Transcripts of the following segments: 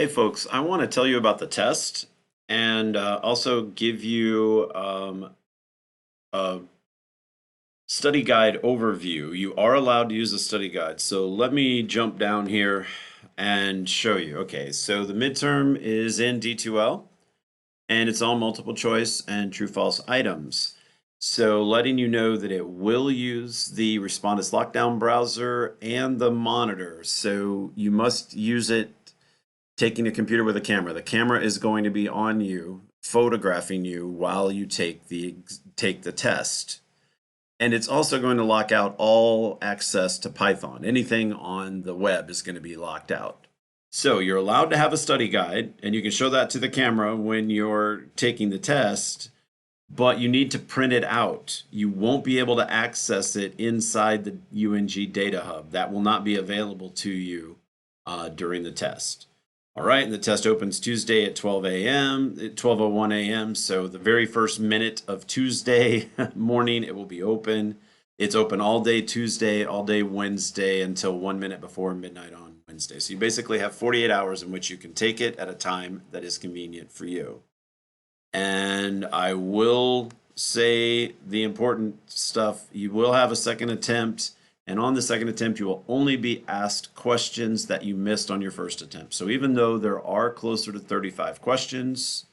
Hey folks, I want to tell you about the test and also give you a study guide overview. You are allowed to use a study guide, so let me jump down here and show you. Okay, so the midterm is in D2L and it's all multiple choice and true-false items. So letting you know that it will use the Respondus Lockdown browser and the monitor, so you must use it taking a computer with a camera. The camera is going to be on you, photographing you while you take the test. And it's also going to lock out all access to Python. Anything on the web is going to be locked out. So you're allowed to have a study guide, and you can show that to the camera when you're taking the test, but you need to print it out. You won't be able to access it inside the UNG Data Hub. That will not be available to you during the test. All right, and the test opens Tuesday at 12 a.m., 12:01 a.m. So the very first minute of Tuesday morning, it will be open. It's open all day Tuesday, all day Wednesday until 1 minute before midnight on Wednesday. So you basically have 48 hours in which you can take it at a time that is convenient for you. And I will say the important stuff, you will have a second attempt. And on the second attempt, you will only be asked questions that you missed on your first attempt. So even though there are closer to 35 questions,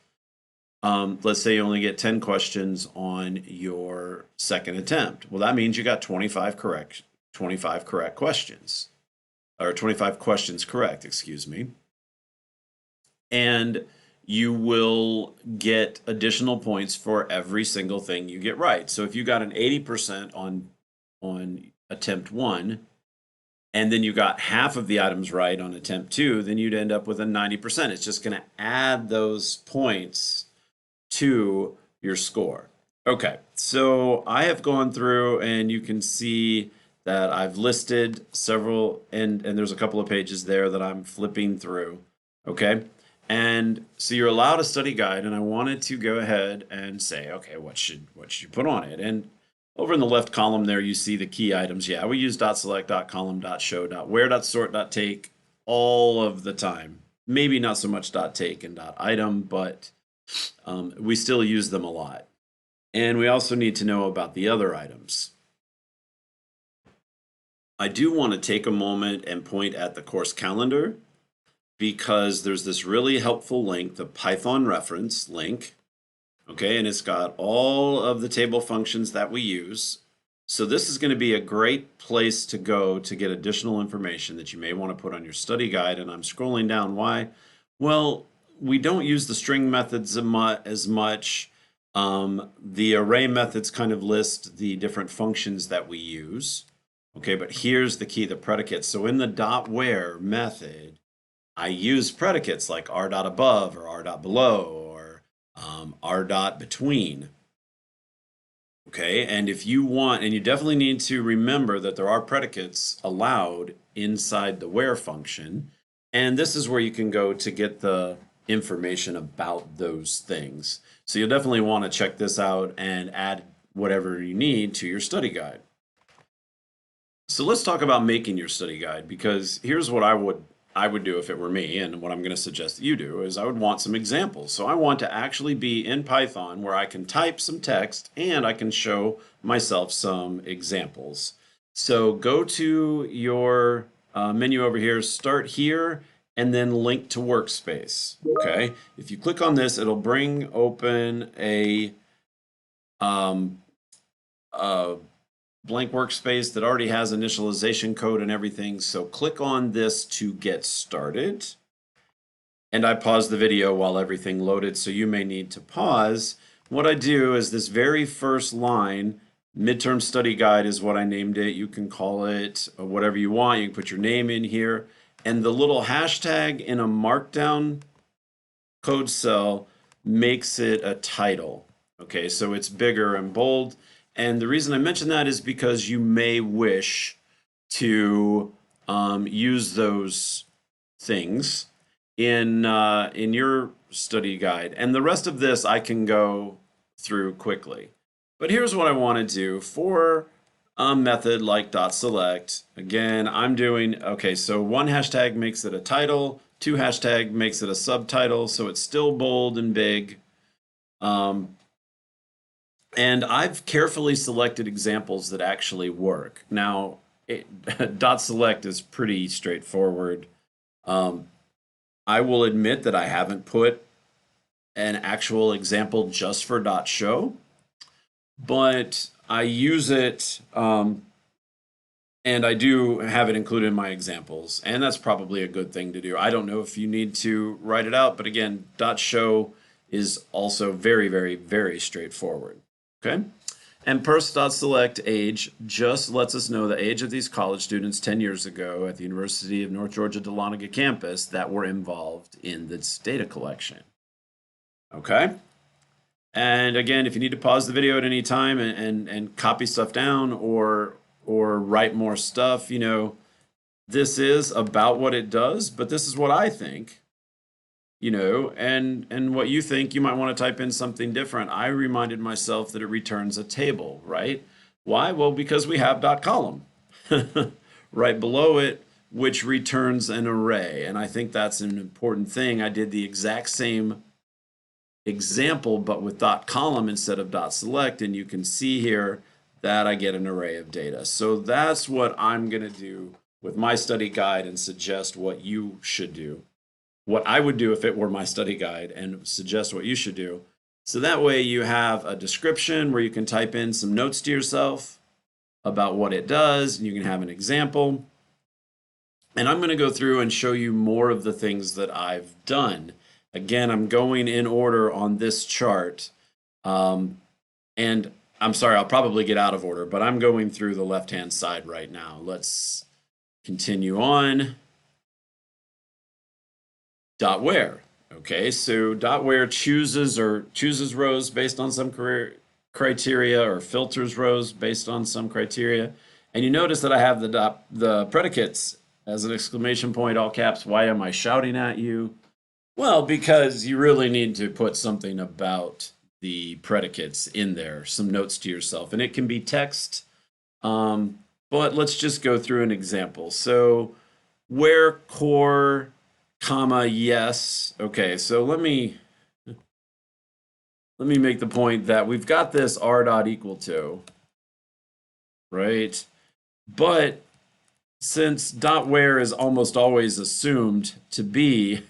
let's say you only get 10 questions on your second attempt. Well, that means you got 25 correct questions, or 25 questions correct, excuse me. And you will get additional points for every single thing you get right. So if you got an 80% on attempt 1, and then you got half of the items right on attempt 2, then you'd end up with a 90%. It's just going to add those points to your score. Okay, so I have gone through, and you can see that I've listed several, and there's a couple of pages there that I'm flipping through. Okay, and so you're allowed a study guide, and I wanted to go ahead and say, okay, what should you put on it? And over in the left column there, you see the key items. Yeah, we use .select, .column, .show, .where, .sort, .take all of the time. Maybe not so much .take and .item, but we still use them a lot. And we also need to know about the other items. I do want to take a moment and point at the course calendar, because there's this really helpful link, the Python reference link. Okay, and it's got all of the table functions that we use. So this is going to be a great place to go to get additional information that you may want to put on your study guide. And I'm scrolling down. Why? Well, we don't use the string methods as much. The array methods kind of list the different functions that we use. Okay, but here's the key, the predicates. So in the .where method, I use predicates like r.above or r.below, r dot between. Okay, and if you want, and you definitely need to remember that there are predicates allowed inside the where function, and this is where you can go to get the information about those things. So you'll definitely want to check this out and add whatever you need to your study guide. So let's talk about making your study guide, because here's what I would do if it were me, and what I'm going to suggest that you do is I would want some examples. So I want to actually be in Python where I can type some text and I can show myself some examples. So go to your menu over here, start here, and then link to workspace. Okay, if you click on this, it'll bring open a blank workspace that already has initialization code and everything. So click on this to get started. And I paused the video while everything loaded, so you may need to pause. What I do is this very first line, midterm study guide is what I named it. You can call it whatever you want. You can put your name in here. And the little hashtag in a markdown code cell makes it a title. Okay, so it's bigger and bold. And the reason I mention that is because you may wish to use those things in your study guide. And the rest of this I can go through quickly. But here's what I want to do for a method like .select. Again, I'm doing, okay, so one hashtag makes it a title, two hashtag makes it a subtitle, so it's still bold and big. And I've carefully selected examples that actually work. Now, dot select is pretty straightforward. I will admit that I haven't put an actual example just for dot show, but I use it, and I do have it included in my examples, and that's probably a good thing to do. I don't know if you need to write it out, but again, dot show is also very, very, very straightforward. Okay? And pers.select age just lets us know the age of these college students 10 years ago at the University of North Georgia Dahlonega campus that were involved in this data collection. Okay? And again, if you need to pause the video at any time and copy stuff down or write more stuff, you know, this is about what it does, but this is what I think. You know, and what you think, you might want to type in something different. I reminded myself that it returns a table, right? Why? Well, because we have dot column right below it, which returns an array. And I think that's an important thing. I did the exact same example, but with dot column instead of dot select. And you can see here that I get an array of data. So that's what I'm going to do with my study guide and suggest what you should do. What I would do if it were my study guide and suggest what you should do. So that way you have a description where you can type in some notes to yourself about what it does, and you can have an example. And I'm going to go through and show you more of the things that I've done. Again, I'm going in order on this chart. And I'm sorry, I'll probably get out of order, but I'm going through the left-hand side right now. Let's continue on. Dot where. Okay, so dot where chooses rows based on some criteria or filters rows based on some criteria. And you notice that I have the predicates as an exclamation point, all caps. Why am I shouting at you? Well, because you really need to put something about the predicates in there, some notes to yourself. And it can be text, but let's just go through an example. So where core, comma, yes. Okay, so let me make the point that we've got this r dot equal to, right? But since dot where is almost always assumed to be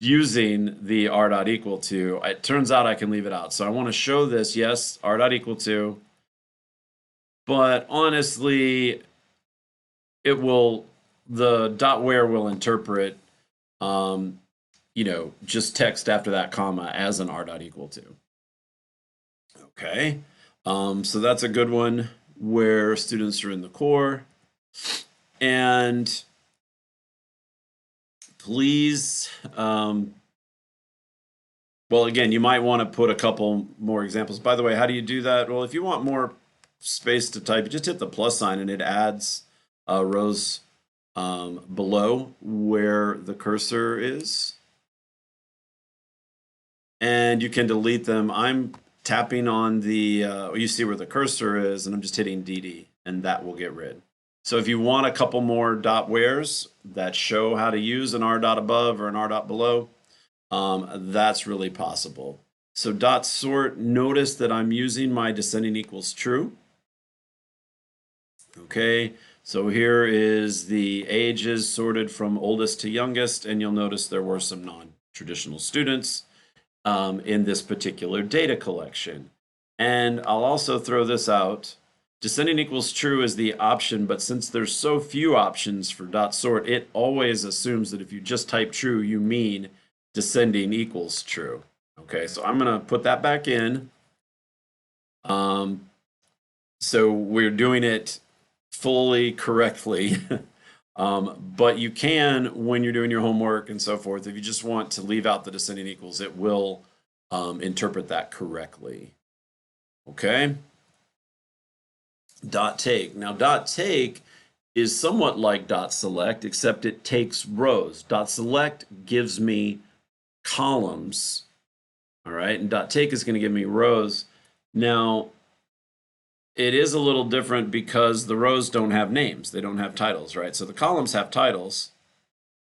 using the r dot equal to, it turns out I can leave it out. So I want to show this, yes, r dot equal to, but honestly, the dot where will interpret you know, just text after that comma as an r dot equal to. Okay, so that's a good one where students are in the core. And please, well, again, you might want to put a couple more examples. By the way, how do you do that? Well, if you want more space to type, you just hit the plus sign and it adds rows below where the cursor is. And you can delete them. I'm tapping on the, you see where the cursor is, and I'm just hitting DD, and that will get rid. So if you want a couple more dot wheres that show how to use an r dot above or an r dot below, that's really possible. So dot sort, notice that I'm using my descending equals true. Okay, so here is the ages sorted from oldest to youngest, and you'll notice there were some non-traditional students in this particular data collection. And I'll also throw this out. Descending equals true is the option, but since there's so few options for dot sort, it always assumes that if you just type true, you mean descending equals true. Okay, so I'm going to put that back in. So we're doing it fully correctly. But you can, when you're doing your homework and so forth, if you just want to leave out the descending equals, it will interpret that correctly. Okay? Dot take. Now, dot take is somewhat like dot select, except it takes rows. Dot select gives me columns. All right, and dot take is going to give me rows. Now, it is a little different because the rows don't have names. They don't have titles, right? So the columns have titles.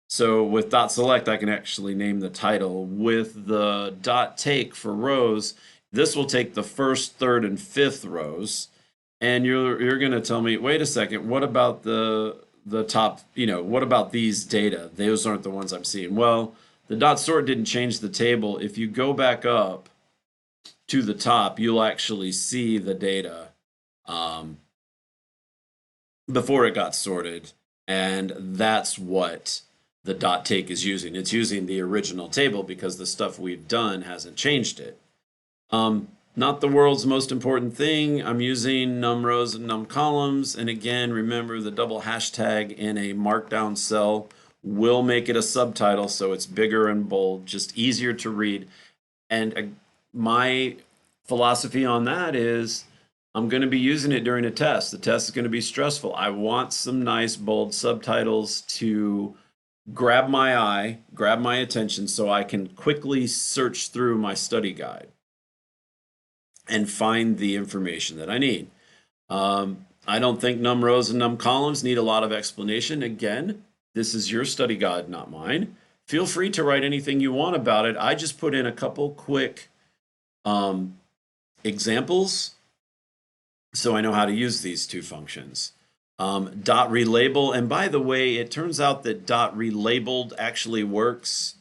So with dot select, I can actually name the title. With the dot take for rows, this will take the first, third, and fifth rows. And you're going to tell me, wait a second, what about the top, what about these data? Those aren't the ones I'm seeing. Well, the dot sort didn't change the table. If you go back up to the top, you'll actually see the data before it got sorted. And that's what the dot take is using. It's using the original table because the stuff we've done hasn't changed it. Not the world's most important thing. I'm using num rows and num columns. And again, remember the double hashtag in a markdown cell will make it a subtitle, so it's bigger and bold, just easier to read. And my philosophy on that is I'm going to be using it during a test. The test is going to be stressful. I want some nice bold subtitles to grab my eye, grab my attention, so I can quickly search through my study guide and find the information that I need. I don't think num rows and num columns need a lot of explanation. Again, this is your study guide, not mine. Feel free to write anything you want about it. I just put in a couple quick examples so I know how to use these two functions. Dot relabel, and by the way, it turns out that dot relabeled actually works.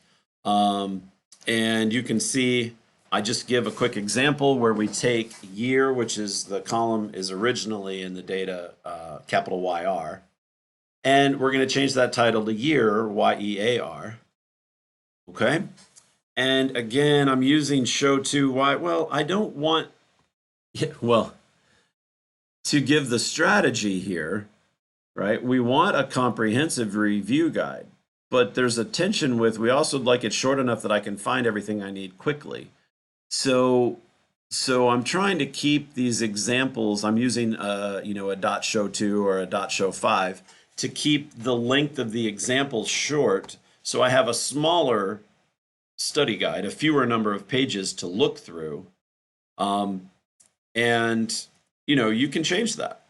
And you can see I just give a quick example where we take year, which is the column is originally in the data, capital YR, and we're going to change that title to year, YEAR. Okay. And again, I'm using show to why. Well, I don't want, to give the strategy here, right? We want a comprehensive review guide, but there's a tension with, we also like it short enough that I can find everything I need quickly. So I'm trying to keep these examples. I'm using a dot show 2 or a dot show 5 to keep the length of the examples short. So I have a smaller study guide, a fewer number of pages to look through. And you can change that.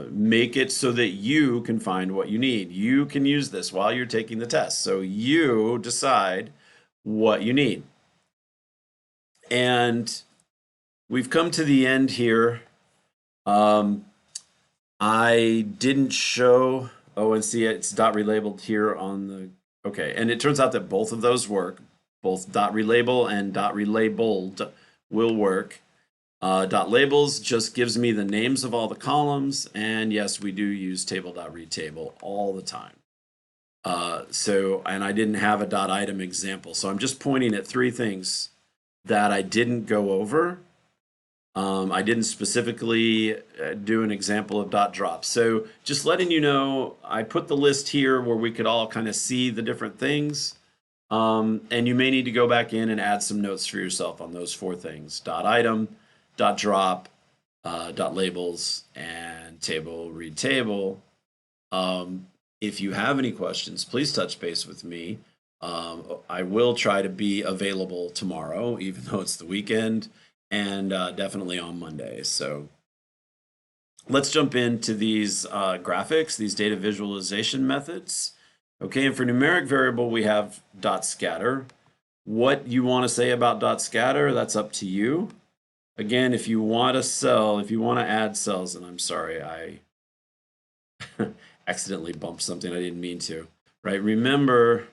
Make it so that you can find what you need. You can use this while you're taking the test. So you decide what you need. And we've come to the end here. I didn't show, and see it's dot relabeled here on the, okay. And it turns out that both of those work. Both dot relabel and dot relabeled will work. Dot labels just gives me the names of all the columns. And yes, we do use table.read table all the time. And I didn't have a dot item example. So I'm just pointing at three things that I didn't go over. I didn't specifically do an example of dot drop. So just letting you know, I put the list here where we could all kind of see the different things. And you may need to go back in and add some notes for yourself on those four things: dot item, dot drop, dot labels, and table read table. If you have any questions, please touch base with me. I will try to be available tomorrow, even though it's the weekend, and definitely on Monday. So let's jump into these graphics, these data visualization methods. Okay, and for numeric variable, we have dot scatter. What you want to say about dot scatter, that's up to you. Again, if you want a cell, if you want to add cells, and I'm sorry, I accidentally bumped something I didn't mean to, right? Remember,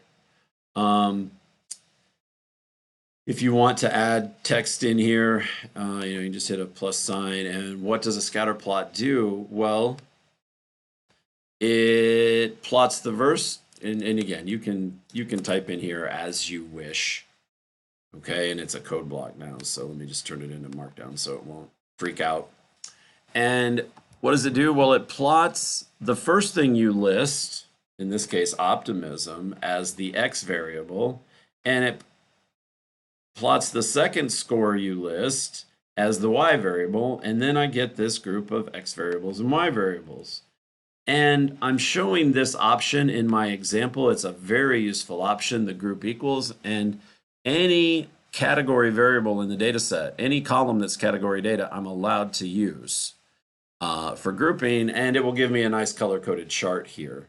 if you want to add text in here, you can just hit a plus sign. And what does a scatter plot do? Well, it plots the verse. And again, you can type in here as you wish. Okay, and it's a code block now. So let me just turn it into Markdown so it won't freak out. And what does it do? Well, it plots the first thing you list, in this case, optimism, as the X variable, and it plots the second score you list as the Y variable, and then I get this group of X variables and Y variables. And I'm showing this option in my example. It's a very useful option, the group equals, and any category variable in the data set, any column that's category data, I'm allowed to use for grouping, and it will give me a nice color-coded chart here.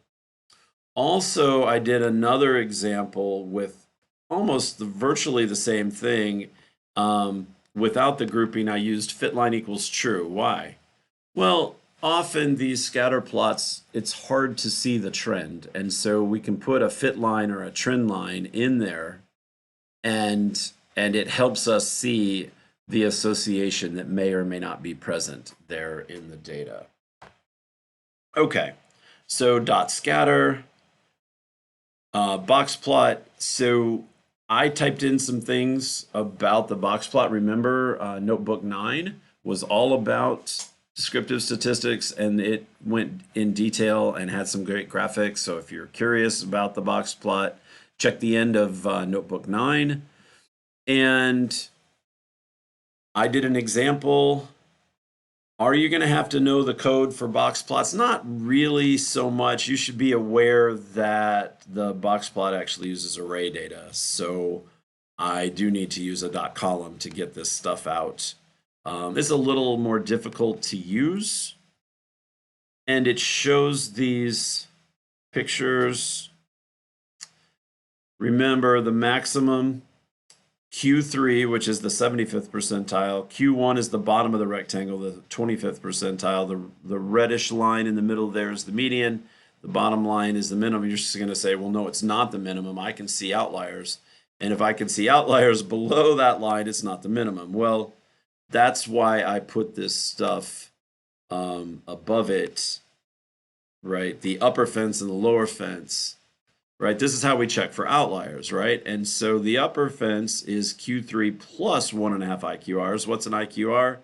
Also, I did another example with almost virtually the same thing. Without the grouping, I used fit line equals true. Why? Well, often these scatter plots, it's hard to see the trend. And so we can put a fit line or a trend line in there, and it helps us see the association that may or may not be present there in the data. Okay, so dot scatter, box plot. So I typed in some things about the box plot. Remember, Notebook 9 was all about descriptive statistics, and it went in detail and had some great graphics. So if you're curious about the box plot, check the end of Notebook 9. And I did an example. Are you going to have to know the code for box plots? Not really so much. You should be aware that the box plot actually uses array data. So I do need to use a dot column to get this stuff out. It's a little more difficult to use. And it shows these pictures. Remember the maximum Q3, which is the 75th percentile. Q1 is the bottom of the rectangle, the 25th percentile. The reddish line in the middle there is the median. The bottom line is the minimum. You're just going to say, well, no, it's not the minimum. I can see outliers. And if I can see outliers below that line, it's not the minimum. Well, that's why I put this stuff above it, right? The upper fence and the lower fence. Right, this is how we check for outliers, right? And so the upper fence is Q3 plus 1.5 IQRs. What's an IQR?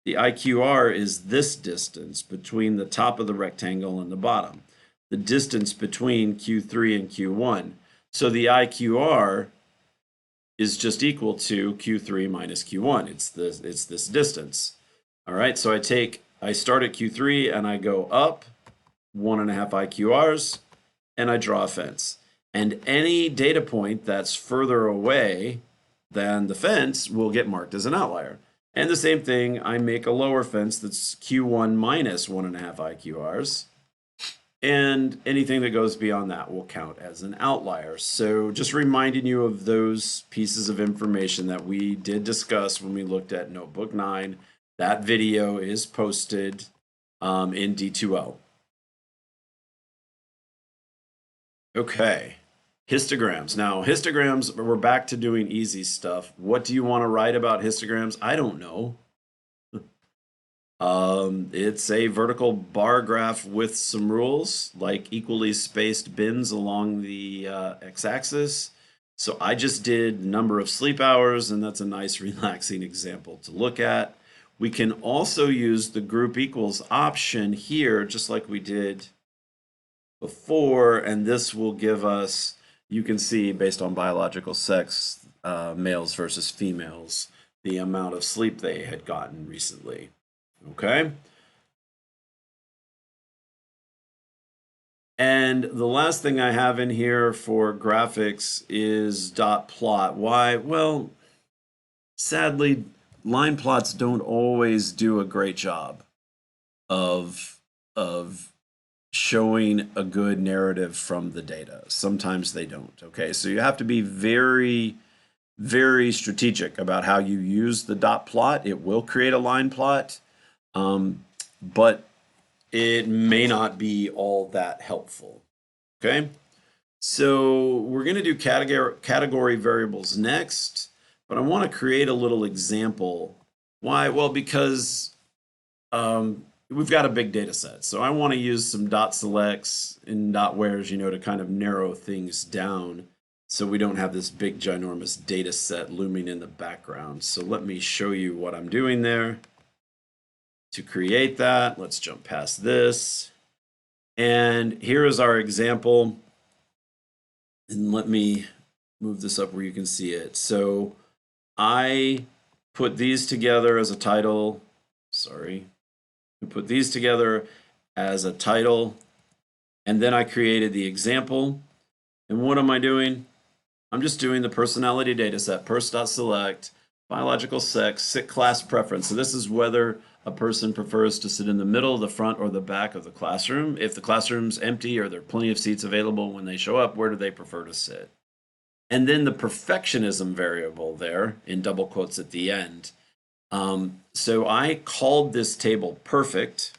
The IQR is this distance between the top of the rectangle and the bottom, the distance between Q3 and Q1. So the IQR is just equal to Q3 minus Q1. It's this distance. All right, so I start at Q3 and I go up 1.5 IQRs. And I draw a fence. And any data point that's further away than the fence will get marked as an outlier. And the same thing, I make a lower fence that's Q1 minus 1.5 IQRs. And anything that goes beyond that will count as an outlier. So just reminding you of those pieces of information that we did discuss when we looked at Notebook 9. That video is posted in D2L. Okay, histograms. Now, histograms, we're back to doing easy stuff. What do you want to write about histograms? I don't know. It's a vertical bar graph with some rules, like equally spaced bins along the x-axis. So I just did number of sleep hours, and that's a nice relaxing example to look at. We can also use the group equals option here, just like we did before, and this will give us, you can see based on biological sex, males versus females, the amount of sleep they had gotten recently. Okay? And the last thing I have in here for graphics is dot plot. Why? Well, sadly, line plots don't always do a great job of showing a good narrative from the data. Sometimes they don't. Okay, so you have to be very, very strategic about how you use the dot plot. It will create a line plot, but it may not be all that helpful. Okay, so we're going to do category variables next, but I want to create a little example. Why? Well, because we've got a big data set. So I want to use some dot selects and dot wheres, to kind of narrow things down so we don't have this big ginormous data set looming in the background. So let me show you what I'm doing there. To create that, let's jump past this. And here is our example. And let me move this up where you can see it. So I put these together as a title. Sorry. I put these together as a title. And then I created the example. And what am I doing? I'm just doing the personality data set, pers.select, biological sex, sick class preference. So this is whether a person prefers to sit in the middle, the front, or the back of the classroom. If the classroom's empty or there are plenty of seats available when they show up, where do they prefer to sit? And then the perfectionism variable there in double quotes at the end. So I called this table perfect.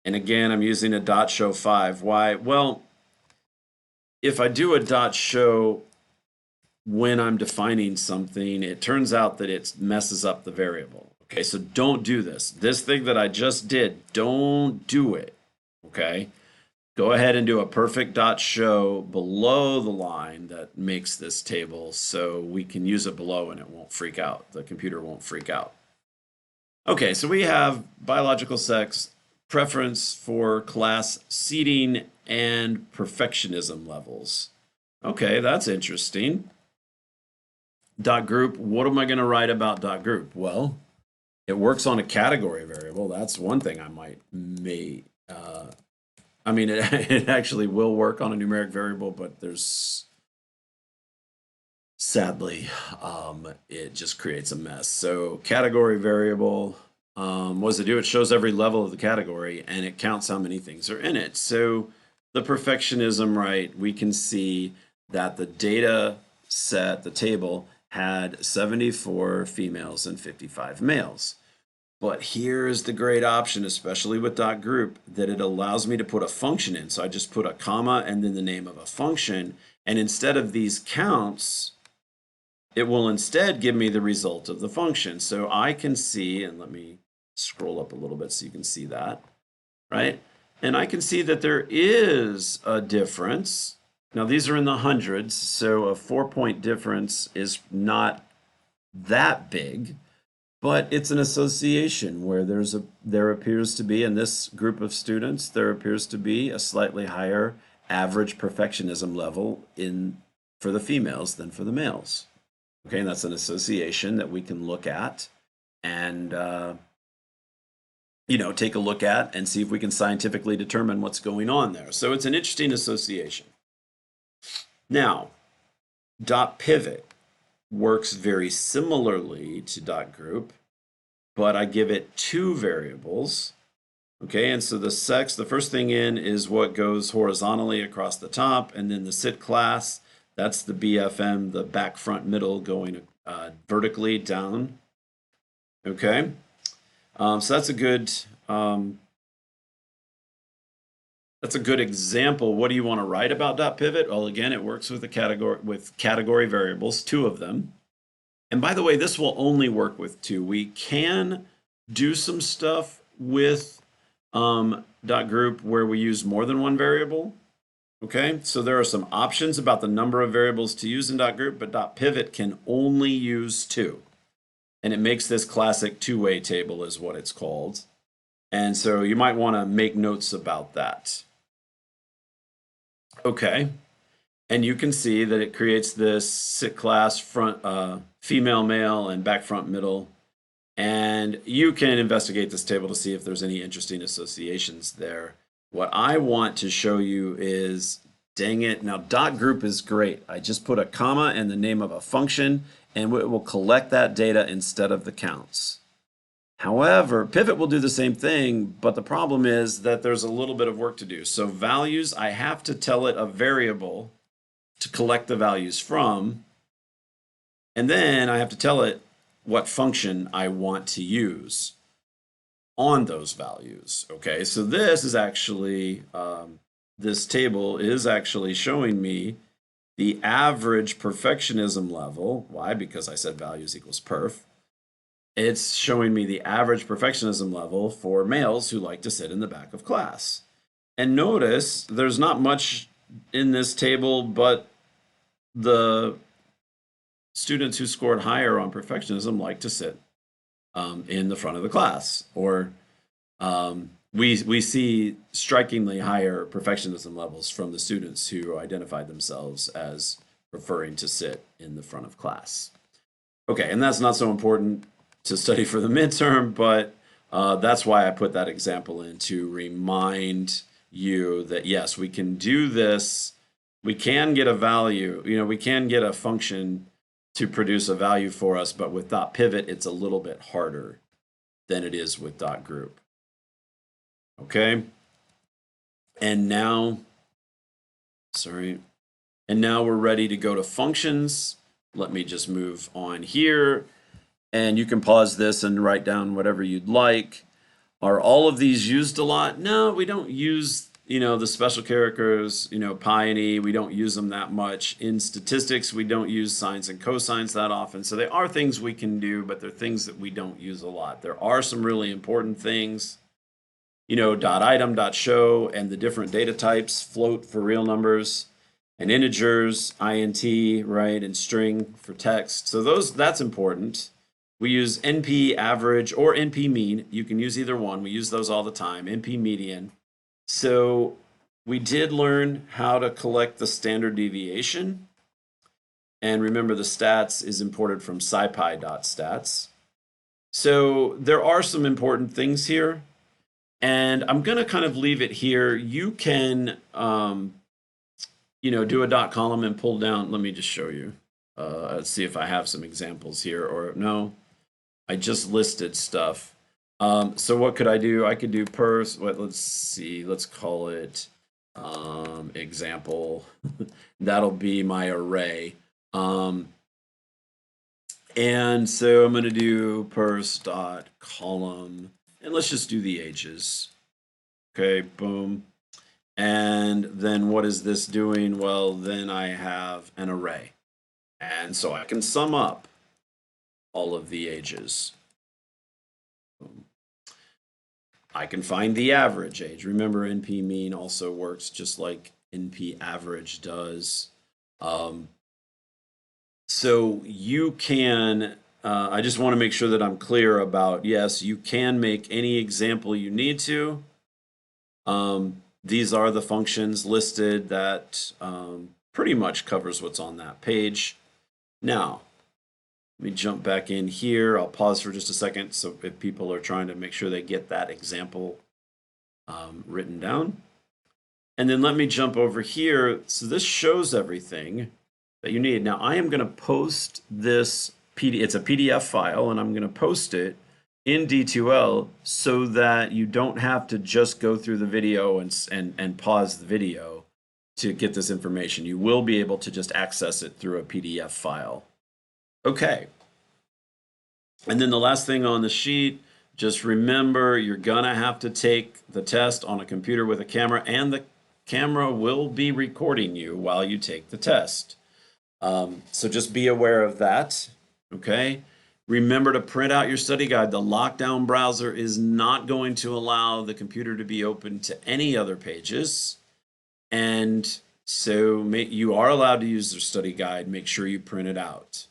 And again, I'm using a dot show 5. Why? Well, if I do a dot show when I'm defining something, it turns out that it messes up the variable. Okay, so don't do this. This thing that I just did, don't do it. Okay, go ahead and do a perfect dot show below the line that makes this table so we can use it below and it won't freak out. The computer won't freak out. Okay, so we have biological sex, preference for class seating, and perfectionism levels. Okay, that's interesting. Dot group, what am I going to write about dot group? Well, it works on a category variable. That's one thing I I mean, it actually will work on a numeric variable, but there's sadly, it just creates a mess. So category variable, what does it do? It shows every level of the category and it counts how many things are in it. So the perfectionism, right, we can see that the data set, the table, had 74 females and 55 males. But here's the great option, especially with dot group, that it allows me to put a function in. So I just put a comma and then the name of a function. And instead of these counts, it will instead give me the result of the function. So I can see, and let me scroll up a little bit so you can see that, right? And I can see that there is a difference. Now these are in the hundreds, so a 4-point difference is not that big, but it's an association where there appears to be, in this group of students, there appears to be a slightly higher average perfectionism level for the females than for the males. Okay, and that's an association that we can look at and take a look at and see if we can scientifically determine what's going on there. So it's an interesting association. Now, dot pivot works very similarly to dot group, but I give it 2 variables. Okay, and so the sex, the first thing in is what goes horizontally across the top, and then the sit class, that's the BFM, the back, front, middle going vertically down. Okay, so that's a good example. What do you want to write about dot pivot? Well, again, it works with category variables, 2 of them. And by the way, this will only work with 2. We can do some stuff with dot group where we use more than 1 variable. Okay, so there are some options about the number of variables to use in dot group, but dot pivot can only use 2. And it makes this classic 2-way table is what it's called. And so you might want to make notes about that. Okay, and you can see that it creates this sit class, front, female, male, and back, front, middle. And you can investigate this table to see if there's any interesting associations there. What I want to show you is, dang it, now dot group is great. I just put a comma and the name of a function, and it will collect that data instead of the counts. However, pivot will do the same thing, but the problem is that there's a little bit of work to do. So values, I have to tell it a variable to collect the values from, and then I have to tell it what function I want to use on those values. Okay, so this is actually, this table is actually showing me the average perfectionism level. Why? Because I said values equals perf. It's showing me the average perfectionism level for males who like to sit in the back of class. And notice there's not much in this table but the students who scored higher on perfectionism like to sit in the front of the class, or we see strikingly higher perfectionism levels from the students who identified themselves as preferring to sit in the front of class. Okay, and that's not so important to study for the midterm, but that's why I put that example in to remind you that yes, we can do this. We can get a value, we can get a function to produce a value for us, but with dot pivot, it's a little bit harder than it is with dot group. Okay. And now, and now we're ready to go to functions. Let me just move on here. And you can pause this and write down whatever you'd like. Are all of these used a lot? No, we don't use, the special characters, pi and e, we don't use them that much. In statistics, we don't use sines and cosines that often. So they are things we can do, but they're things that we don't use a lot. There are some really important things, dot item, dot show, and the different data types, float for real numbers, and integers, int, right, and string for text. So that's important. We use NP average or NP mean. You can use either one. We use those all the time, NP median. So we did learn how to collect the standard deviation. And remember, the stats is imported from scipy.stats. So there are some important things here. And I'm going to kind of leave it here. You can, do a dot column and pull down. Let me just show you. Let's see if I have some examples here, or no. I just listed stuff. So what could I do? I could do let's see, let's call it example. That'll be my array. And so I'm going to do pers dot column, and let's just do the ages. Okay, boom. And then what is this doing? Well, then I have an array. And so I can sum up all of the ages. I can find the average age. Remember, NP mean also works just like NP average does. So you can, I just want to make sure that I'm clear about, yes, you can make any example you need to. These are the functions listed that pretty much covers what's on that page. Now, let me jump back in here. I'll pause for just a second so if people are trying to make sure they get that example written down. And then let me jump over here. So this shows everything that you need. Now I am going to post this PDF. It's a PDF file, and I'm going to post it in D2L so that you don't have to just go through the video and pause the video to get this information. You will be able to just access it through a PDF file. Okay. And then the last thing on the sheet, just remember you're gonna have to take the test on a computer with a camera, and the camera will be recording you while you take the test. So just be aware of that, okay? Remember to print out your study guide. The lockdown browser is not going to allow the computer to be open to any other pages. And so you are allowed to use their study guide. Make sure you print it out.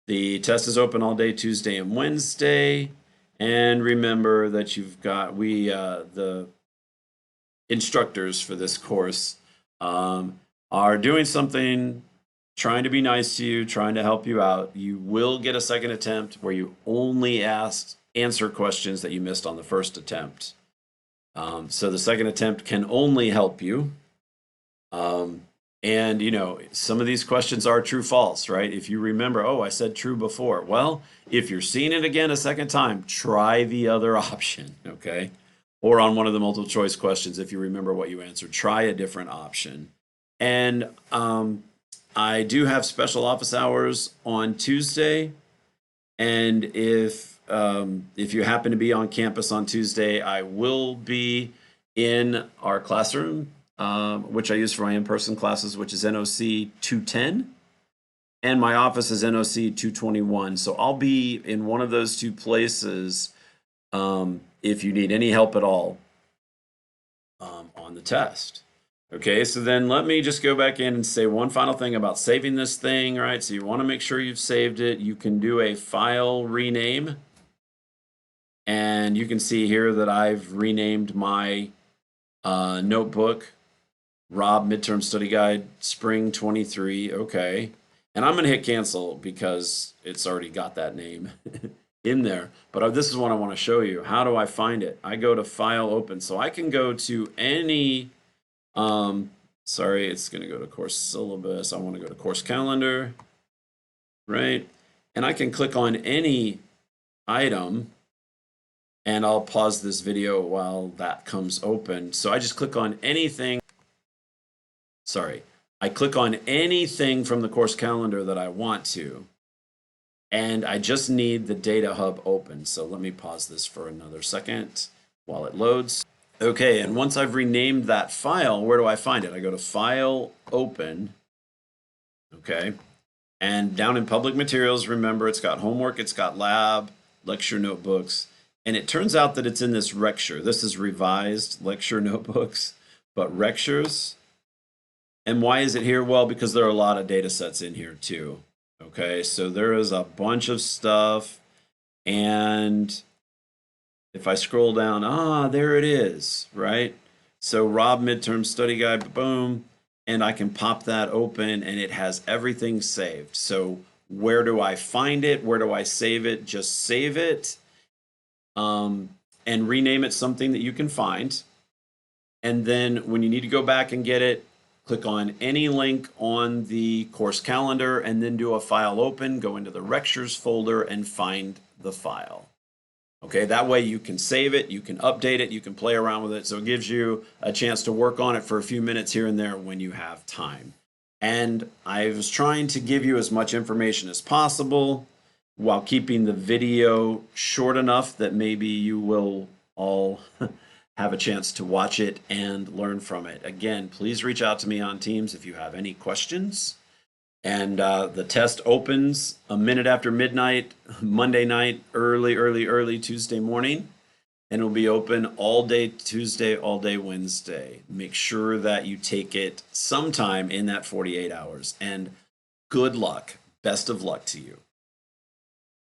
The test is open all day Tuesday and Wednesday. And remember that you've got, the instructors for this course are doing something, trying to be nice to you, trying to help you out. You will get a second attempt where you only answer questions that you missed on the first attempt. So the second attempt can only help you. And some of these questions are true false, right? If you remember, oh, I said true before. Well, if you're seeing it again a second time, try the other option, okay? Or on one of the multiple choice questions, if you remember what you answered, try a different option. And I do have special office hours on Tuesday. And if you happen to be on campus on Tuesday, I will be in our classroom, which I use for my in-person classes, which is NOC 210, and my office is NOC 221. So I'll be in one of those two places if you need any help at all on the test. Okay, so then let me just go back in and say one final thing about saving this thing, right? So you want to make sure you've saved it. You can do a file rename, and you can see here that I've renamed my notebook Rob Midterm Study Guide Spring 23. Okay, and I'm going to hit cancel because it's already got that name in there. But this is what I want to show you. How do I find it? I go to File, Open. So I can go to any, sorry, it's going to go to course syllabus. I want to go to course calendar, right? And I can click on any item And I'll pause this video while that comes open. So I just click on anything. Sorry, I click on anything from the course calendar that I want to. And I just need the data hub open. So let me pause this for another second while it loads. Okay, and once I've renamed that file, where do I find it? I go to File, Open. Okay, and down in Public Materials, remember it's got homework, it's got lab, lecture notebooks, and it turns out that it's in this lecture. This is revised lecture notebooks, but lectures. And why is it here? Well, because there are a lot of data sets in here too. Okay, so there is a bunch of stuff, and if I scroll down, there it is, right? So Rob Midterm Study Guide, boom, and I can pop that open and it has everything saved. So where do I find it? Where do I save it? Just save it and rename it something that you can find. And then when you need to go back and get it, click on any link on the course calendar and then do a file open, go into the lectures folder and find the file. Okay, that way you can save it, you can update it, you can play around with it. So it gives you a chance to work on it for a few minutes here and there when you have time. And I was trying to give you as much information as possible while keeping the video short enough that maybe you will all have a chance to watch it and learn from it. Again, please reach out to me on Teams if you have any questions. And the test opens a minute after midnight, Monday night, early Tuesday morning. And it'll be open all day Tuesday, all day Wednesday. Make sure that you take it sometime in that 48 hours. And good luck. Best of luck to you.